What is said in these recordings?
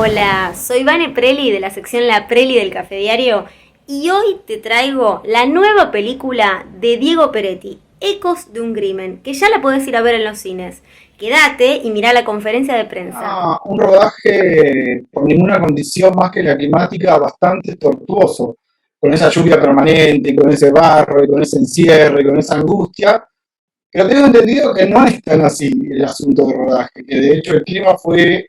Hola, soy Vane Preli de la sección La Preli del Café Diario y hoy te traigo la nueva película de Diego Peretti, Ecos de un crimen, que ya la podés ir a ver en los cines. Quédate y mirá la conferencia de prensa. Un rodaje por ninguna condición más que la climática bastante tortuoso, con esa lluvia permanente, con ese barro, y con ese encierro, y con esa angustia, pero tengo entendido que no es tan así el asunto de rodaje, que de hecho el clima fue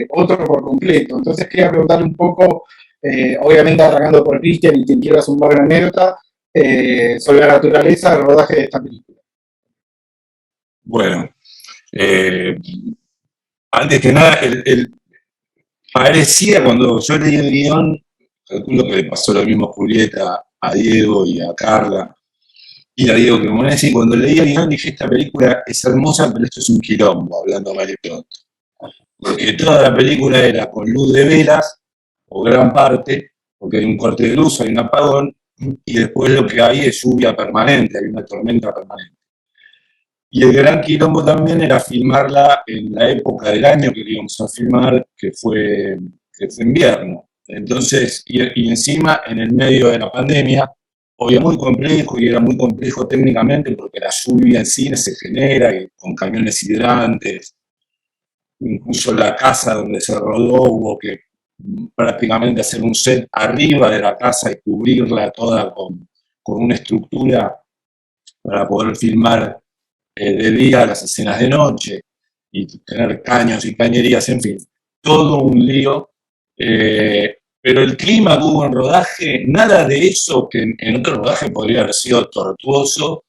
otro por completo. Entonces quería preguntarle un poco, obviamente arrancando por Cristian y quien quiera sumar una anécdota, sobre la naturaleza del rodaje de esta película. Bueno, eh, antes que nada, parecía cuando yo leí el guión, calculo que le pasó lo mismo a Julieta, a Diego y a Carla, y a Diego Cremonesi, cuando leí el guión dije, esta película es hermosa, pero esto es un quilombo, hablando mal y pronto. Porque toda la película era con luz de velas, o gran parte, porque hay un corte de luz, hay un apagón, y después lo que hay es lluvia permanente, hay una tormenta permanente. Y el gran quilombo también era filmarla en la época del año que íbamos a filmar, que fue invierno. Entonces, y encima en el medio de la pandemia, hoy es muy complejo y era muy complejo técnicamente porque la lluvia en sí se genera y con camiones hidrantes. Incluso la casa donde se rodó hubo que prácticamente hacer un set arriba de la casa y cubrirla toda con una estructura para poder filmar de día las escenas de noche y tener caños y cañerías, en fin, todo un lío. Pero el clima que hubo en rodaje, nada de eso que en otro rodaje podría haber sido tortuoso,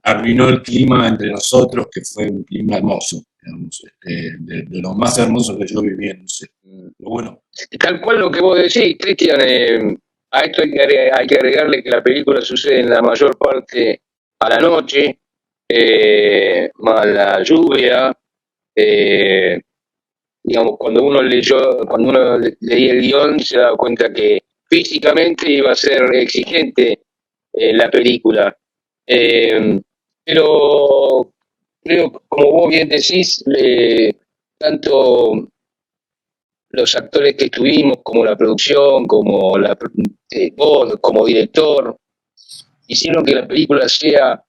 arruinó el clima entre nosotros, que fue un clima hermoso, digamos, de lo más hermoso que yo viví en un set. Pero bueno, Tal cual lo que vos decís, Cristian, a esto hay que agregarle que la película sucede en la mayor parte a la noche, más la lluvia, eh, digamos, cuando uno leía el guión se da cuenta que físicamente iba a ser exigente la película. Eh, pero creo, como vos bien decís, tanto los actores que estuvimos, como la producción, vos como director, hicieron que la película sea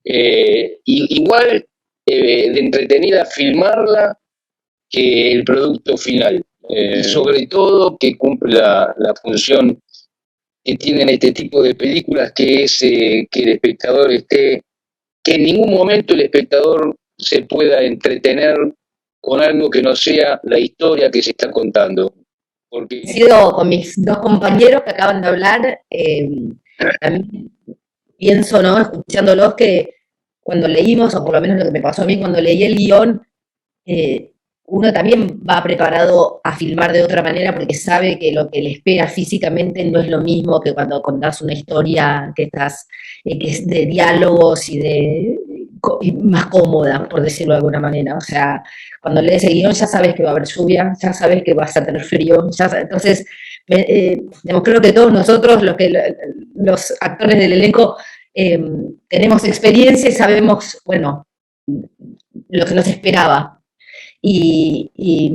igual de entretenida filmarla que el producto final. Y sobre todo que cumple la función que tienen este tipo de películas, que es que el espectador que en ningún momento el espectador se pueda entretener con algo que no sea la historia que se está contando. Porque Sido con mis dos compañeros que acaban de hablar, también pienso, ¿no? Escuchándolos que cuando leímos, o por lo menos lo que me pasó a mí cuando leí el guión, eh, uno también va preparado a filmar de otra manera porque sabe que lo que le espera físicamente no es lo mismo que cuando contás una historia que es de diálogos y más cómoda, por decirlo de alguna manera. O sea, cuando lees el guión ya sabes que va a haber lluvia, ya sabes que vas a tener frío, entonces digamos, creo que todos nosotros, los actores del elenco, eh, tenemos experiencia y sabemos, bueno, lo que nos esperaba. Y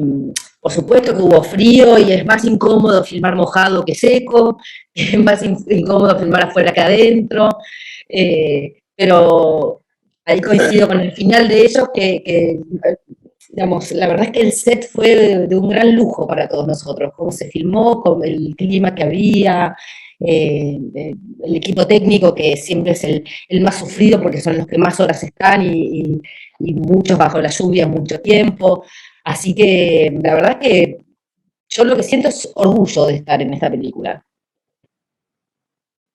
por supuesto que hubo frío y es más incómodo filmar mojado que seco, es más incómodo filmar afuera que adentro, pero ahí coincido con el final de ellos digamos, la verdad es que el set fue de un gran lujo para todos nosotros, cómo se filmó, con el clima que había, el equipo técnico que siempre es el más sufrido porque son los que más horas están y muchos bajo la lluvia mucho tiempo. Así que la verdad es que yo lo que siento es orgullo de estar en esta película.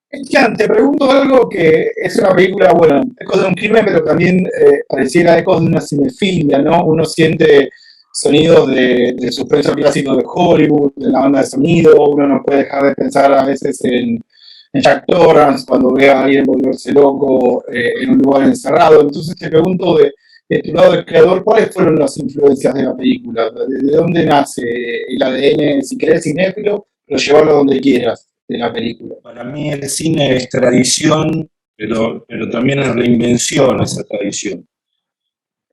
Cristian, te pregunto algo que es una película, bueno, Ecos de un crimen, pero también pareciera Ecos de una cinefilia, ¿no? Uno siente sonidos de suspenso clásico de Hollywood, de la banda de sonido, uno no puede dejar de pensar a veces en Jack Torrance cuando ve a alguien volverse loco en un lugar encerrado. Entonces te pregunto de tu lado del creador, ¿cuáles fueron las influencias de la película? ¿De dónde nace el ADN, si querés, cinéfilo, pero llevarlo donde quieras de la película? para mí el cine es tradición, pero también es reinvención esa tradición.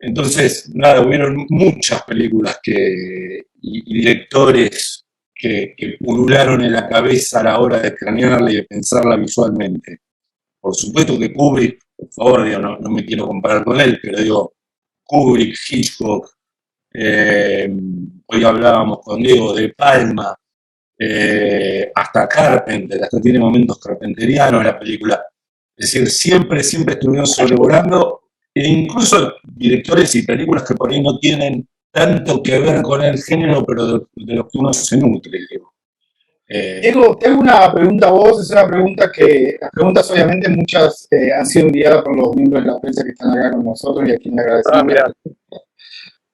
Entonces, nada, hubieron muchas películas y directores que pulularon en la cabeza a la hora de cranearla y de pensarla visualmente. Por supuesto que Kubrick, por favor, digo, no me quiero comparar con él, pero digo, Kubrick, Hitchcock, hoy hablábamos con Diego de Palma, hasta Carpenter, hasta tiene momentos carpenterianos la película. Es decir, siempre estuvieron sobrevolando, e incluso directores y películas que por ahí no tienen tanto que ver con el género, pero de lo que uno se nutre, digo. Diego, te hago una pregunta a vos, es una pregunta que, las preguntas obviamente muchas han sido enviadas por los miembros de la prensa que están acá con nosotros y a quien le agradecemos. Mira.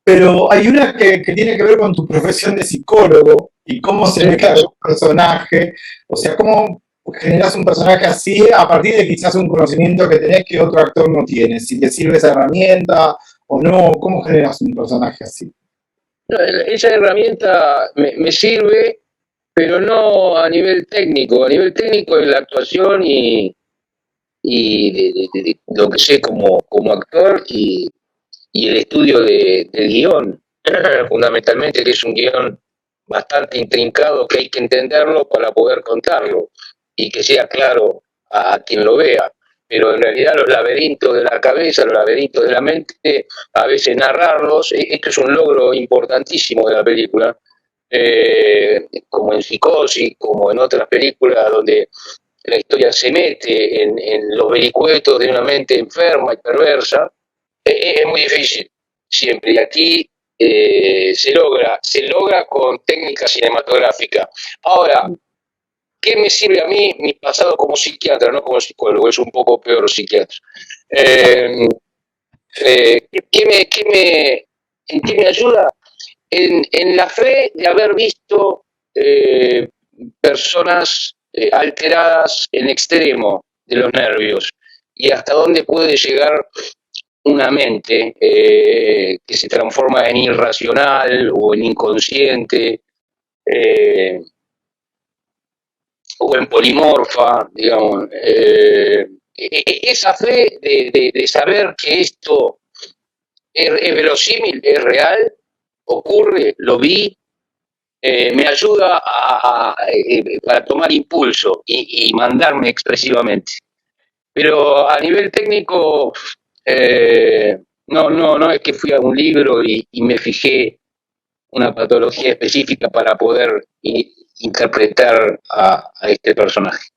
Pero hay una que tiene que ver con tu profesión de psicólogo y cómo se mezcla un personaje, o sea, cómo generas un personaje así a partir de quizás un conocimiento que tenés que otro actor no tiene, si te sirve esa herramienta o no, cómo generas un personaje así. No, esa herramienta me sirve, pero no a nivel técnico. A nivel técnico en la actuación y de lo que sé como actor y el estudio del guión, fundamentalmente, que es un guión bastante intrincado que hay que entenderlo para poder contarlo y que sea claro a quien lo vea. Pero en realidad los laberintos de la cabeza, los laberintos de la mente, a veces narrarlos, esto es un logro importantísimo de la película, como en Psicosis, como en otras películas donde la historia se mete en los vericuetos de una mente enferma y perversa. Es muy difícil siempre, y aquí se logra con técnica cinematográfica. Ahora, ¿qué me sirve a mí mi pasado como psiquiatra, no como psicólogo? Es un poco peor psiquiatra. ¿En qué me ayuda? En la fe de haber visto personas alteradas en extremo de los nervios y hasta dónde puede llegar una mente que se transforma en irracional o en inconsciente o en polimorfa, digamos. Esa fe de saber que esto es verosímil, es real, ocurre, lo vi, me ayuda para tomar impulso y mandarme expresivamente. Pero a nivel técnico, no es que fui a un libro y me fijé una patología específica para poder interpretar a este personaje.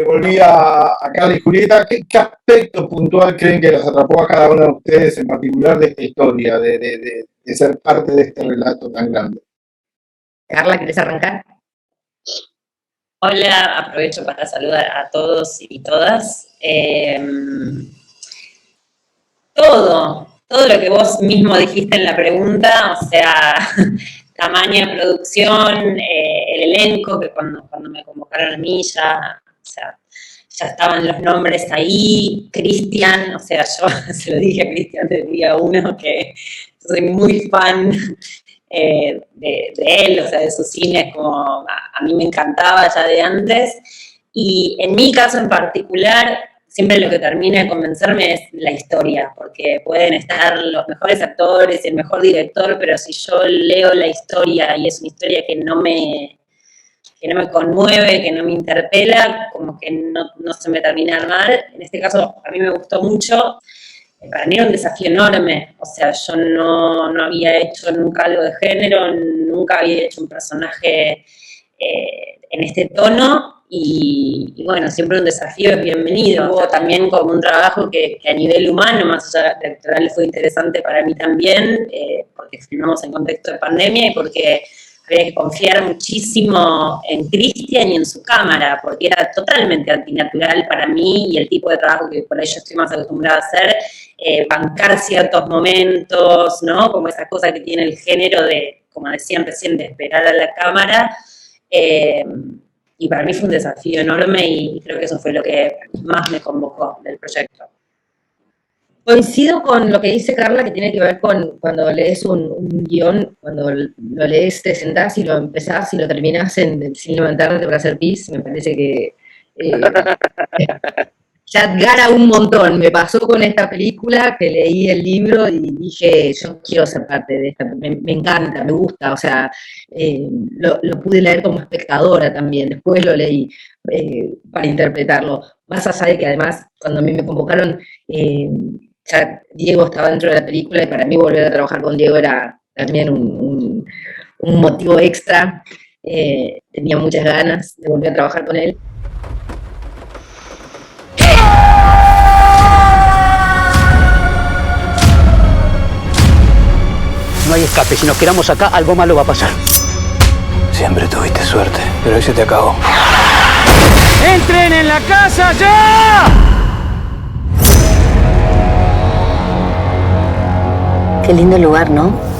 Volví a Carla y Julieta. ¿Qué aspecto puntual creen que los atrapó a cada uno de ustedes en particular de esta historia, de ser parte de este relato tan grande? Carla, ¿querés arrancar? Hola, aprovecho para saludar a todos y todas. Todo lo que vos mismo dijiste en la pregunta, o sea, tamaño de producción, el elenco, que cuando me convocaron a mí ya estaban los nombres ahí, Cristian, o sea, yo se lo dije a Cristian desde el día 1 que soy muy fan de él, o sea, de sus cines, como a mí me encantaba ya de antes. Y en mi caso en particular, siempre lo que termina de convencerme es la historia, porque pueden estar los mejores actores y el mejor director, pero si yo leo la historia y es una historia que no me conmueve, que no me interpela, como que no se me termina de armar. En este caso, a mí me gustó mucho. Para mí era un desafío enorme, o sea, yo no había hecho nunca algo de género, nunca había hecho un personaje en este tono, y bueno, siempre un desafío es bienvenido. Hubo también como un trabajo que a nivel humano, más allá de electoral, fue interesante para mí también, porque filmamos en contexto de pandemia y porque había que confiar muchísimo en Cristian y en su cámara, porque era totalmente antinatural para mí y el tipo de trabajo que por ahí yo estoy más acostumbrada a hacer, bancar ciertos momentos, ¿no? Como esa cosa que tiene el género de, como decían recién, de esperar a la cámara. Y para mí fue un desafío enorme y creo que eso fue lo que más me convocó del proyecto. Coincido con lo que dice Carla, que tiene que ver con cuando lees un guión, cuando lo lees, te sentás y lo empezás y lo terminás sin levantarte para hacer pis. Me parece que ya gana un montón. Me pasó con esta película que leí el libro y dije, yo quiero ser parte de esta, me encanta, me gusta, o sea, lo pude leer como espectadora también, después lo leí para interpretarlo. Más allá de que además, cuando a mí me convocaron, ya Diego estaba dentro de la película y para mí volver a trabajar con Diego era también un motivo extra. Tenía muchas ganas de volver a trabajar con él. No hay escape, si nos quedamos acá, algo malo va a pasar. Siempre tuviste suerte, pero hoy se te acabó. ¡Entren en la casa ya! Qué lindo lugar, ¿no?